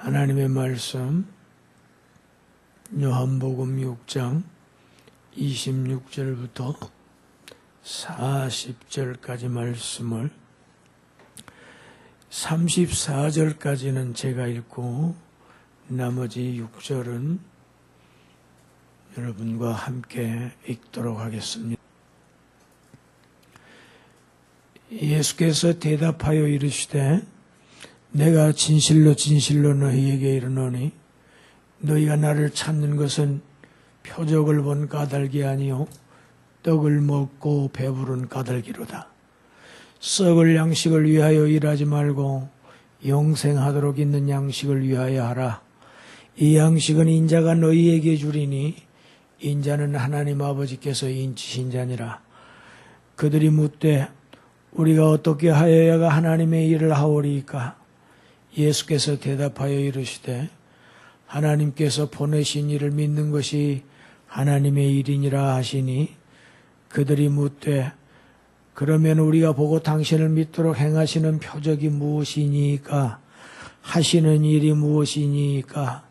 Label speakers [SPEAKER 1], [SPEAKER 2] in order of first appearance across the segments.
[SPEAKER 1] 하나님의 말씀 요한복음 6장 26절부터 40절까지 말씀을 34절까지는 제가 읽고 나머지 6절은 여러분과 함께 읽도록 하겠습니다. 예수께서 대답하여 이르시되 내가 진실로 진실로 너희에게 이르노니 너희가 나를 찾는 것은 표적을 본 까닭이 아니요 떡을 먹고 배부른 까닭이로다. 썩을 양식을 위하여 일하지 말고 영생하도록 있는 양식을 위하여 하라. 이 양식은 인자가 너희에게 주리니 인자는 하나님 아버지께서 인치신 자니라. 그들이 묻되 우리가 어떻게 하여야가 하나님의 일을 하오리이까? 예수께서 대답하여 이르시되 하나님께서 보내신 이를 믿는 것이 하나님의 일이니라 하시니 그들이 묻되 그러면 우리가 보고 당신을 믿도록 행하시는 표적이 무엇이니까? 하시는 일이 무엇이니까?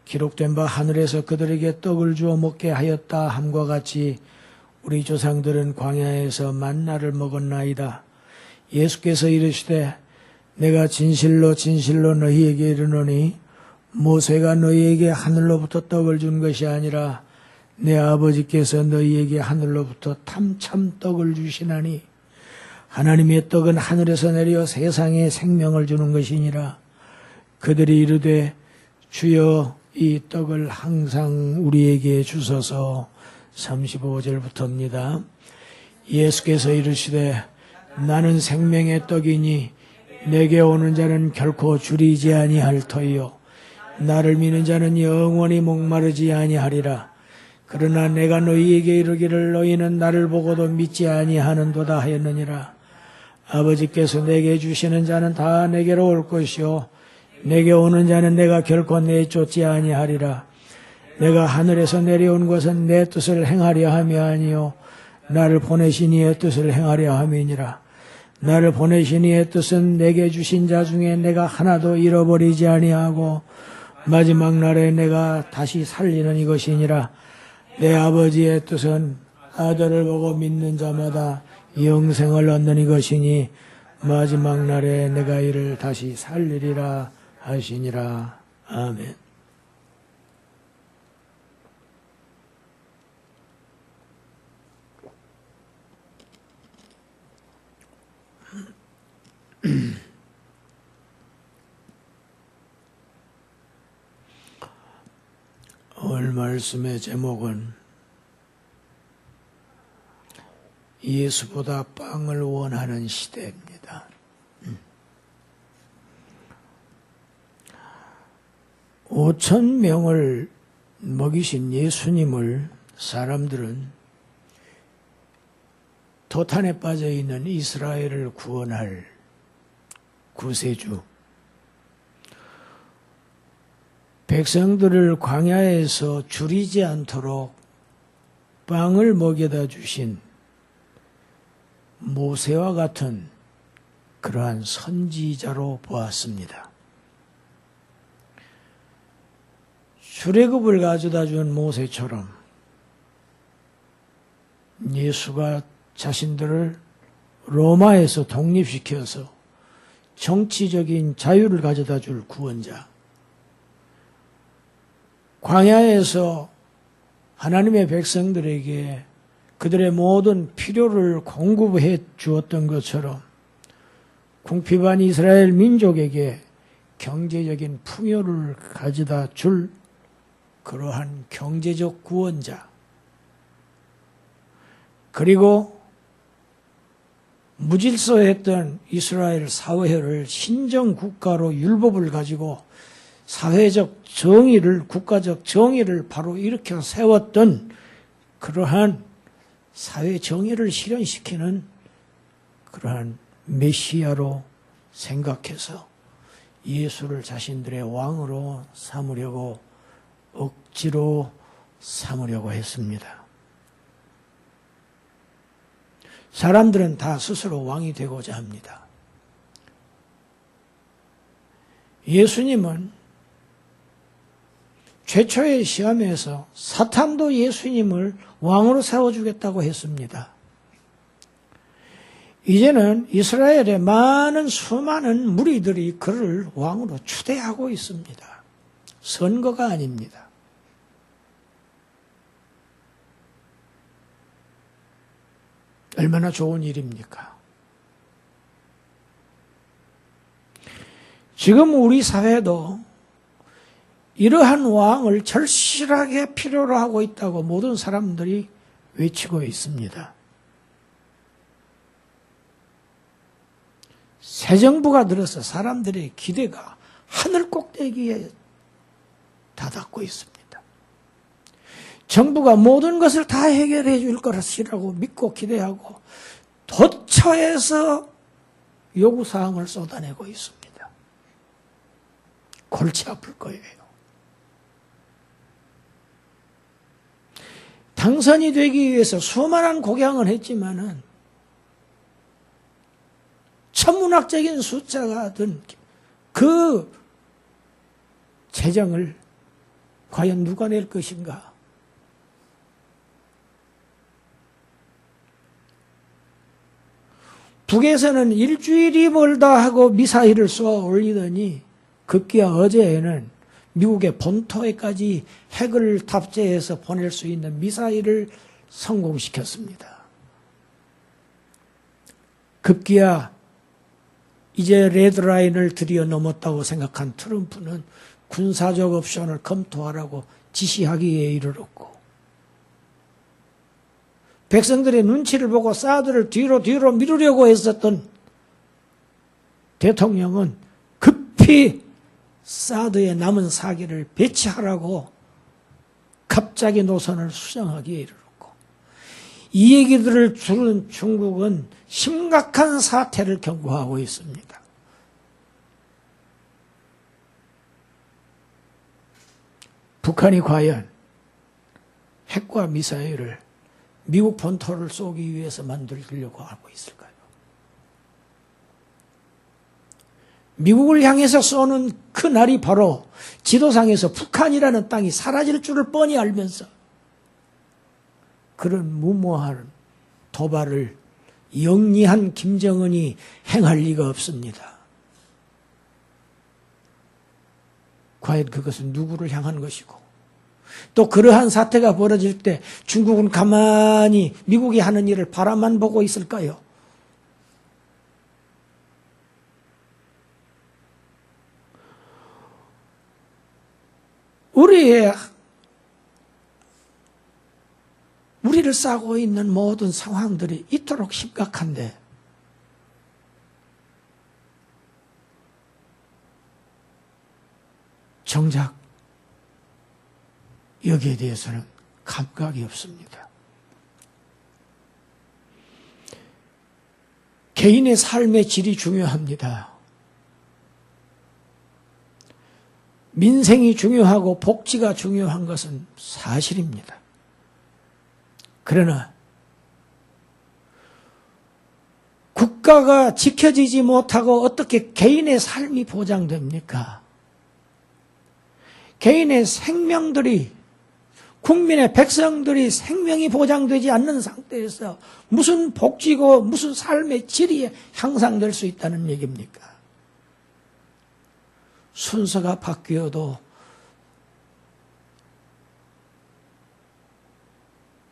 [SPEAKER 1] 기록된 바 하늘에서 그들에게 떡을 주어 먹게 하였다 함과 같이 우리 조상들은 광야에서 만나를 먹었나이다. 예수께서 이르시되 내가 진실로 진실로 너희에게 이르노니 모세가 너희에게 하늘로부터 떡을 준 것이 아니라 내 아버지께서 너희에게 하늘로부터 탐참 떡을 주시나니 하나님의 떡은 하늘에서 내려 세상에 생명을 주는 것이니라. 그들이 이르되 주여 이 떡을 항상 우리에게 주소서. 35절부터입니다. 예수께서 이르시되 나는 생명의 떡이니 내게 오는 자는 결코 줄이지 아니할 터이요 나를 믿는 자는 영원히 목마르지 아니하리라. 그러나 내가 너희에게 이르기를 너희는 나를 보고도 믿지 아니하는도다 하였느니라. 아버지께서 내게 주시는 자는 다 내게로 올 것이요 내게 오는 자는 내가 결코 내쫓지 아니하리라. 내가 하늘에서 내려온 것은 내 뜻을 행하려 함이 아니요 나를 보내신 이의 뜻을 행하려 함이니라. 나를 보내신 이의 뜻은 내게 주신 자 중에 내가 하나도 잃어버리지 아니하고 마지막 날에 내가 다시 살리는 이것이니라. 내 아버지의 뜻은 아들을 보고 믿는 자마다 영생을 얻는 이것이니 마지막 날에 내가 이를 다시 살리리라 하시니라. 아멘. 오늘 말씀의 제목은 예수보다 빵을 원하는 시대입니다. 5,000명을 먹이신 예수님을 사람들은 도탄에 빠져있는 이스라엘을 구원할 구세주, 백성들을 광야에서 줄이지 않도록 빵을 먹여다 주신 모세와 같은 그러한 선지자로 보았습니다. 출애굽을 가져다 준 모세처럼 예수가 자신들을 로마에서 독립시켜서 정치적인 자유를 가져다 줄 구원자, 광야에서 하나님의 백성들에게 그들의 모든 필요를 공급해 주었던 것처럼 궁핍한 이스라엘 민족에게 경제적인 풍요를 가져다 줄 그러한 경제적 구원자, 그리고 무질서했던 이스라엘 사회를 신정국가로 율법을 가지고 사회적 정의를, 국가적 정의를 바로 일으켜 세웠던 그러한 사회 정의를 실현시키는 그러한 메시아로 생각해서 예수를 자신들의 왕으로 삼으려고 억지로 삼으려고 했습니다. 사람들은 다 스스로 왕이 되고자 합니다. 예수님은 최초의 시험에서 사탄도 예수님을 왕으로 세워주겠다고 했습니다. 이제는 이스라엘의 수많은 무리들이 그를 왕으로 추대하고 있습니다. 선거가 아닙니다. 얼마나 좋은 일입니까? 지금 우리 사회도 이러한 왕을 절실하게 필요로 하고 있다고 모든 사람들이 외치고 있습니다. 새 정부가 들어서 사람들의 기대가 하늘 꼭대기에 다닥고 있습니다. 정부가 모든 것을 다 해결해 줄 것이라고 믿고 기대하고 도처에서 요구사항을 쏟아내고 있습니다. 골치 아플 거예요. 당선이 되기 위해서 수많은 곡양을 했지만은 천문학적인 숫자가 든 그 재정을 과연 누가 낼 것인가? 북에서는 일주일이 멀다 하고 미사일을 쏘아 올리더니 급기야 어제에는 미국의 본토에까지 핵을 탑재해서 보낼 수 있는 미사일을 성공시켰습니다. 급기야 이제 레드라인을 드디어 넘었다고 생각한 트럼프는 군사적 옵션을 검토하라고 지시하기에 이르렀고, 백성들의 눈치를 보고 사드를 뒤로 미루려고 했었던 대통령은 급히 사드의 남은 사기를 배치하라고 갑자기 노선을 수정하기에 이르렀고, 이 얘기들을 들은 중국은 심각한 사태를 경고하고 있습니다. 북한이 과연 핵과 미사일을 미국 본토를 쏘기 위해서 만들려고 하고 있을까요? 미국을 향해서 쏘는 그 날이 바로 지도상에서 북한이라는 땅이 사라질 줄을 뻔히 알면서 그런 무모한 도발을 영리한 김정은이 행할 리가 없습니다. 과연 그것은 누구를 향한 것이고, 또 그러한 사태가 벌어질 때 중국은 가만히 미국이 하는 일을 바라만 보고 있을까요? 우리를 싸고 있는 모든 상황들이 이토록 심각한데 정작 여기에 대해서는 감각이 없습니다. 개인의 삶의 질이 중요합니다. 민생이 중요하고 복지가 중요한 것은 사실입니다. 그러나 국가가 지켜지지 못하고 어떻게 개인의 삶이 보장됩니까? 개인의 생명들이, 국민의 백성들이 생명이 보장되지 않는 상태에서 무슨 복지고 무슨 삶의 질이 향상될 수 있다는 얘기입니까? 순서가 바뀌어도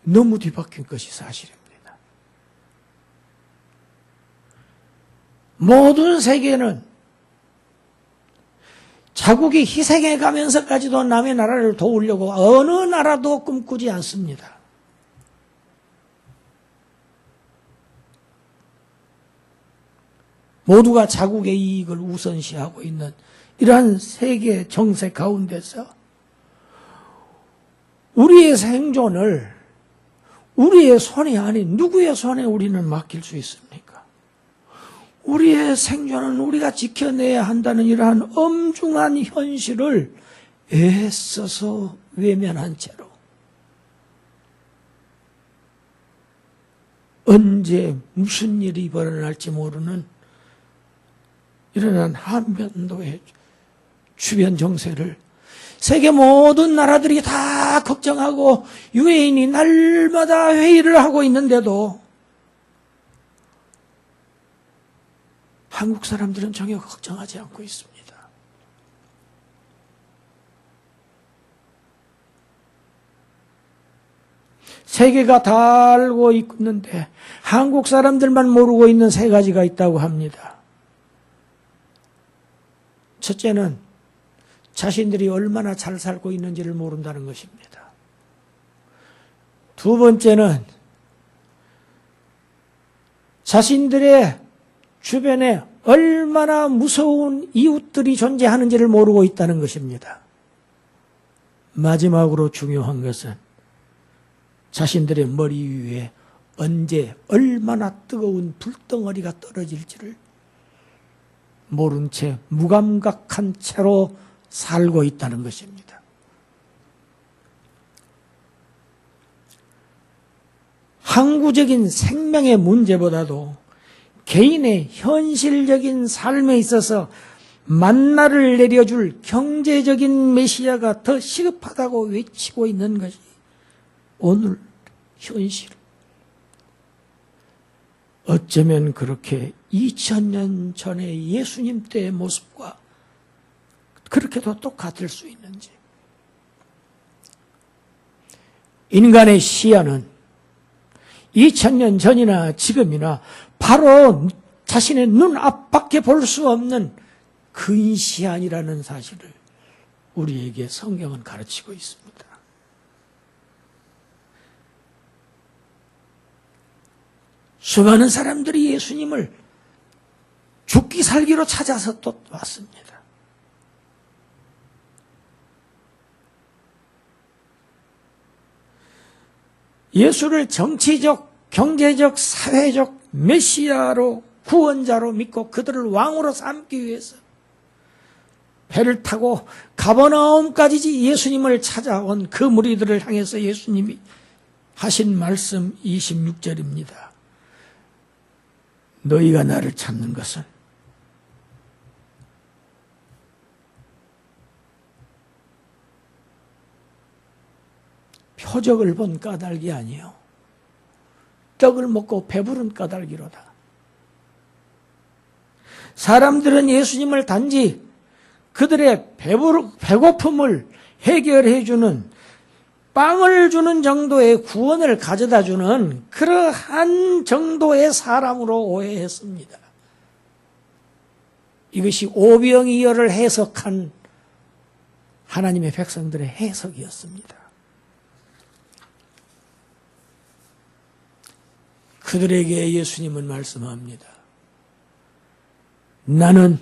[SPEAKER 1] 너무 뒤바뀐 것이 사실입니다. 모든 세계는 자국이 희생해 가면서까지도 남의 나라를 도우려고 어느 나라도 꿈꾸지 않습니다. 모두가 자국의 이익을 우선시하고 있는 이러한 세계 정세 가운데서 우리의 생존을 우리의 손이 아닌 누구의 손에 우리는 맡길 수 있습니까? 우리의 생존은 우리가 지켜내야 한다는 이러한 엄중한 현실을 애써서 외면한 채로 언제 무슨 일이 벌어날지 모르는 이러한 한반도의 주변 정세를 세계 모든 나라들이 다 걱정하고 유엔이 날마다 회의를 하고 있는데도 한국 사람들은 전혀 걱정하지 않고 있습니다. 세계가 다 알고 있는데 한국 사람들만 모르고 있는 세 가지가 있다고 합니다. 첫째는 자신들이 얼마나 잘 살고 있는지를 모른다는 것입니다. 두 번째는 자신들의 주변에 얼마나 무서운 이웃들이 존재하는지를 모르고 있다는 것입니다. 마지막으로 중요한 것은 자신들의 머리 위에 언제 얼마나 뜨거운 불덩어리가 떨어질지를 모른 채 무감각한 채로 살고 있다는 것입니다. 항구적인 생명의 문제보다도 개인의 현실적인 삶에 있어서 만나를 내려줄 경제적인 메시아가 더 시급하다고 외치고 있는 것이 오늘 현실. 어쩌면 그렇게 2000년 전에 예수님 때의 모습과 그렇게도 똑같을 수 있는지. 인간의 시야는 2000년 전이나 지금이나 바로 자신의 눈앞밖에 볼 수 없는 근시안이라는 사실을 우리에게 성경은 가르치고 있습니다. 수많은 사람들이 예수님을 죽기 살기로 찾아서 또 왔습니다. 예수를 정치적, 경제적, 사회적 메시아로 구원자로 믿고 그들을 왕으로 삼기 위해서 배를 타고 가버나움까지 예수님을 찾아온 그 무리들을 향해서 예수님이 하신 말씀 26절입니다. 너희가 나를 찾는 것은 표적을 본 까닭이 아니요 떡을 먹고 배부른 까닭이로다. 사람들은 예수님을 단지 그들의 배고픔을 해결해주는 빵을 주는 정도의 구원을 가져다주는 그러한 정도의 사람으로 오해했습니다. 이것이 오병이어를 해석한 하나님의 백성들의 해석이었습니다. 그들에게 예수님은 말씀합니다. 나는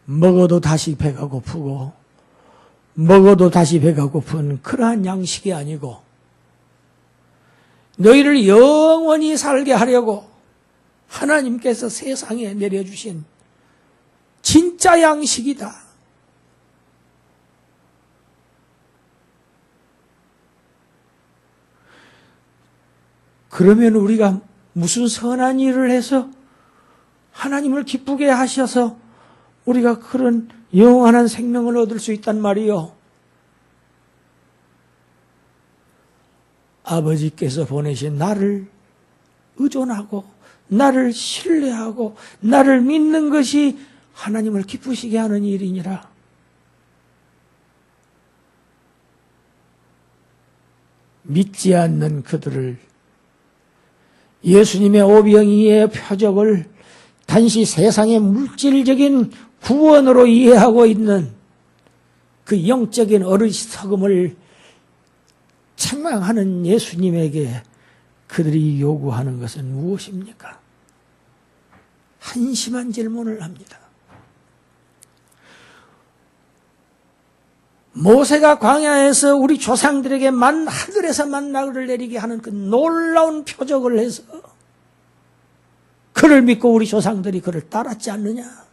[SPEAKER 1] 먹어도 다시 배가 고프고 먹어도 다시 배가 고픈 그러한 양식이 아니고 너희를 영원히 살게 하려고 하나님께서 세상에 내려주신 진짜 양식이다. 그러면 우리가 무슨 선한 일을 해서 하나님을 기쁘게 하셔서 우리가 그런 영원한 생명을 얻을 수 있단 말이요. 아버지께서 보내신 나를 의존하고 나를 신뢰하고 나를 믿는 것이 하나님을 기쁘시게 하는 일이니라. 믿지 않는 그들을 예수님의 오병이의 표적을 단지 세상의 물질적인 구원으로 이해하고 있는 그 영적인 어리석음을 책망하는 예수님에게 그들이 요구하는 것은 무엇입니까? 한심한 질문을 합니다. 모세가 광야에서 우리 조상들에게 하늘에서 만나를 내리게 하는 그 놀라운 표적을 해서 그를 믿고 우리 조상들이 그를 따랐지 않느냐?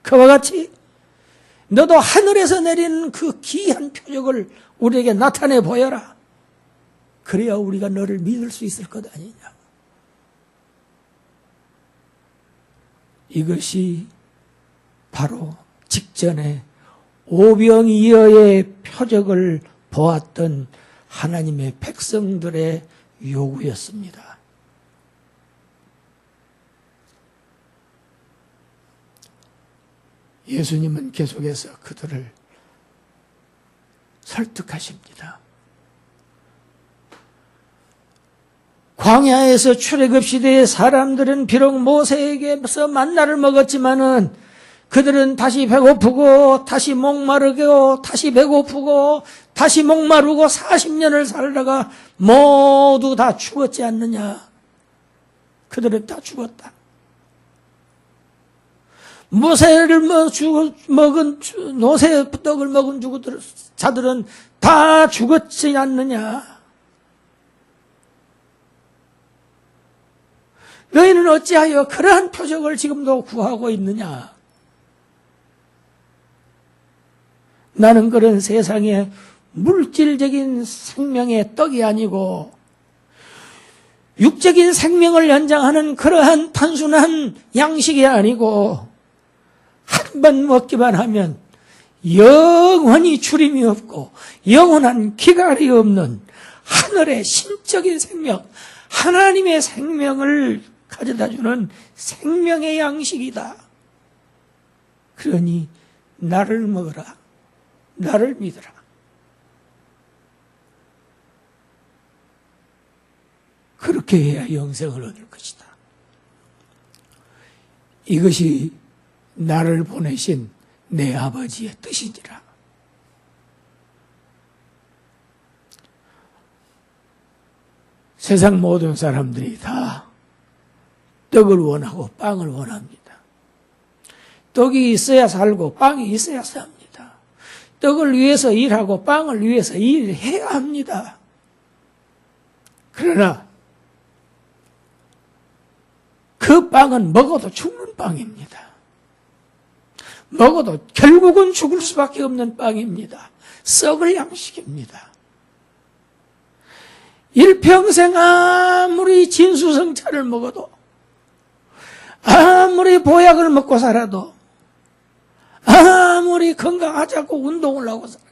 [SPEAKER 1] 그와 같이 너도 하늘에서 내리는 그 귀한 표적을 우리에게 나타내 보여라. 그래야 우리가 너를 믿을 수 있을 것 아니냐. 이것이 바로 직전에 오병이어의 표적을 보았던 하나님의 백성들의 요구였습니다. 예수님은 계속해서 그들을 설득하십니다. 광야에서 출애굽 시대의 사람들은 비록 모세에게서 만나를 먹었지만은 그들은 다시 배고프고 다시 목마르고 다시 배고프고 다시 목마르고 40년을 살다가 모두 다 죽었지 않느냐. 그들은 다 죽었다. 모세를 먹은 노새 떡을 먹은 자들은 다 죽었지 않느냐. 너희는 어찌하여 그러한 표적을 지금도 구하고 있느냐. 나는 그런 세상에 물질적인 생명의 떡이 아니고 육적인 생명을 연장하는 그러한 단순한 양식이 아니고 한 번 먹기만 하면 영원히 주림이 없고 영원한 기갈이 없는 하늘의 신적인 생명, 하나님의 생명을 가져다주는 생명의 양식이다. 그러니 나를 먹으라. 나를 믿으라. 그렇게 해야 영생을 얻을 것이다. 이것이 나를 보내신 내 아버지의 뜻이니라. 세상 모든 사람들이 다 떡을 원하고 빵을 원합니다. 떡이 있어야 살고 빵이 있어야 삽니다. 떡을 위해서 일하고 빵을 위해서 일해야 합니다. 그러나 그 빵은 먹어도 죽는 빵입니다. 먹어도 결국은 죽을 수밖에 없는 빵입니다. 썩을 양식입니다. 일평생 아무리 진수성찬을 먹어도 아무리 보약을 먹고 살아도 아무리 건강하자고 운동을 하고 살아도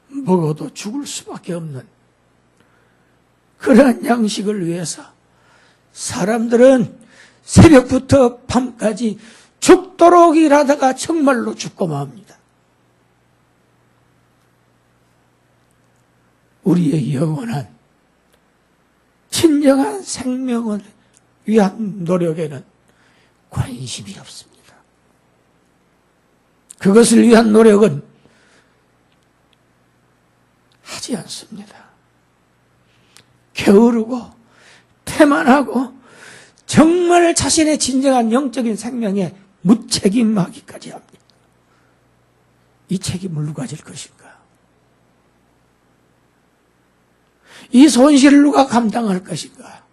[SPEAKER 1] 먹어도 죽을 수밖에 없는 그러한 양식을 위해서 사람들은 새벽부터 밤까지 죽도록 일하다가 정말로 죽고 맙니다. 우리의 영원한 진정한 생명을 위한 노력에는 관심이 없습니다. 그것을 위한 노력은 하지 않습니다. 게으르고 태만하고 정말 자신의 진정한 영적인 생명에 무책임하기까지 합니다. 이 책임을 누가 질 것인가? 이 손실을 누가 감당할 것인가?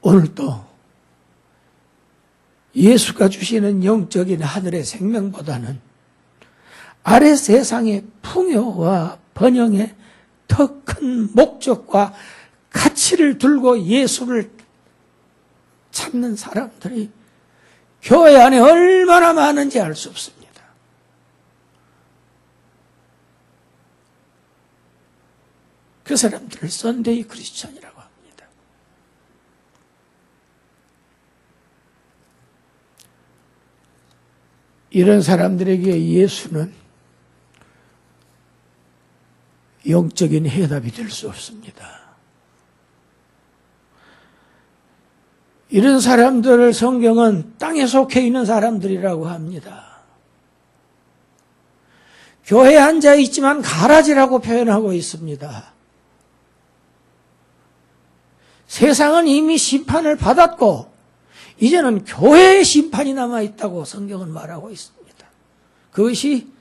[SPEAKER 1] 오늘도 예수가 주시는 영적인 하늘의 생명보다는 아래 세상의 풍요와 번영의 더 큰 목적과 가치를 들고 예수를 찾는 사람들이 교회 안에 얼마나 많은지 알 수 없습니다. 그 사람들을 선데이 크리스찬이라고 합니다. 이런 사람들에게 예수는 영적인 해답이 될 수 없습니다. 이런 사람들을 성경은 땅에 속해 있는 사람들이라고 합니다. 교회에 앉아 있지만 가라지라고 표현하고 있습니다. 세상은 이미 심판을 받았고 이제는 교회의 심판이 남아있다고 성경은 말하고 있습니다. 그것이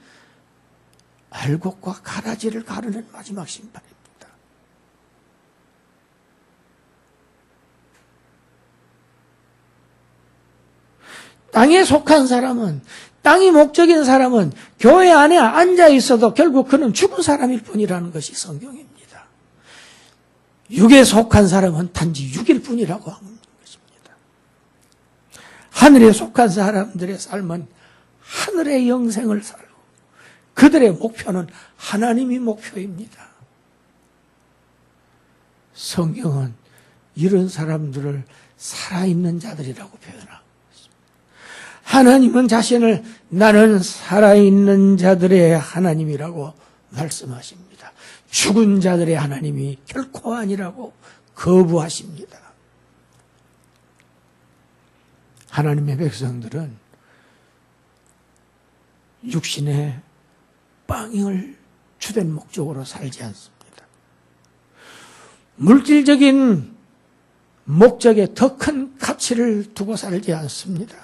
[SPEAKER 1] 알곡과 가라지를 가르는 마지막 심판입니다. 땅에 속한 사람은, 땅이 목적인 사람은 교회 안에 앉아 있어도 결국 그는 죽은 사람일 뿐이라는 것이 성경입니다. 육에 속한 사람은 단지 육일 뿐이라고 하는 것입니다. 하늘에 속한 사람들의 삶은 하늘의 영생을 살고 그들의 목표는 하나님이 목표입니다. 성경은 이런 사람들을 살아있는 자들이라고 표현하고 있습니다. 하나님은 자신을 나는 살아있는 자들의 하나님이라고 말씀하십니다. 죽은 자들의 하나님이 결코 아니라고 거부하십니다. 하나님의 백성들은 육신의 빵을 주된 목적으로 살지 않습니다. 물질적인 목적에 더 큰 가치를 두고 살지 않습니다.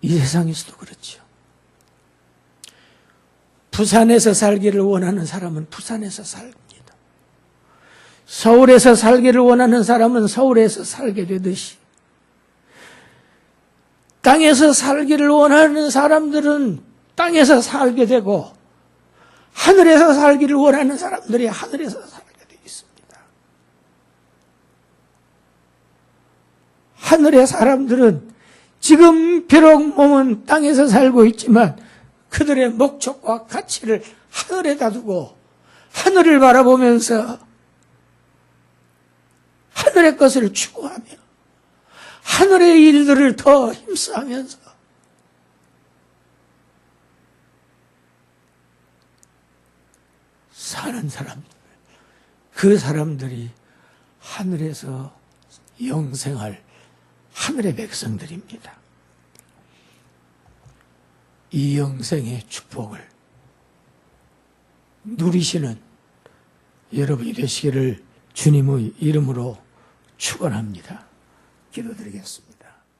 [SPEAKER 1] 이 세상에서도 그렇죠. 부산에서 살기를 원하는 사람은 부산에서 삽니다. 서울에서 살기를 원하는 사람은 서울에서 살게 되듯이 땅에서 살기를 원하는 사람들은 땅에서 살게 되고 하늘에서 살기를 원하는 사람들이 하늘에서 살게 되어 있습니다. 하늘의 사람들은 지금 비록 몸은 땅에서 살고 있지만 그들의 목적과 가치를 하늘에다 두고 하늘을 바라보면서 하늘의 것을 추구하며 하늘의 일들을 더 힘쓰면서 사는 사람들, 그 사람들이 하늘에서 영생할 하늘의 백성들입니다. 이 영생의 축복을 누리시는 여러분이 되시기를 주님의 이름으로 축원합니다. 기도드리겠습니다.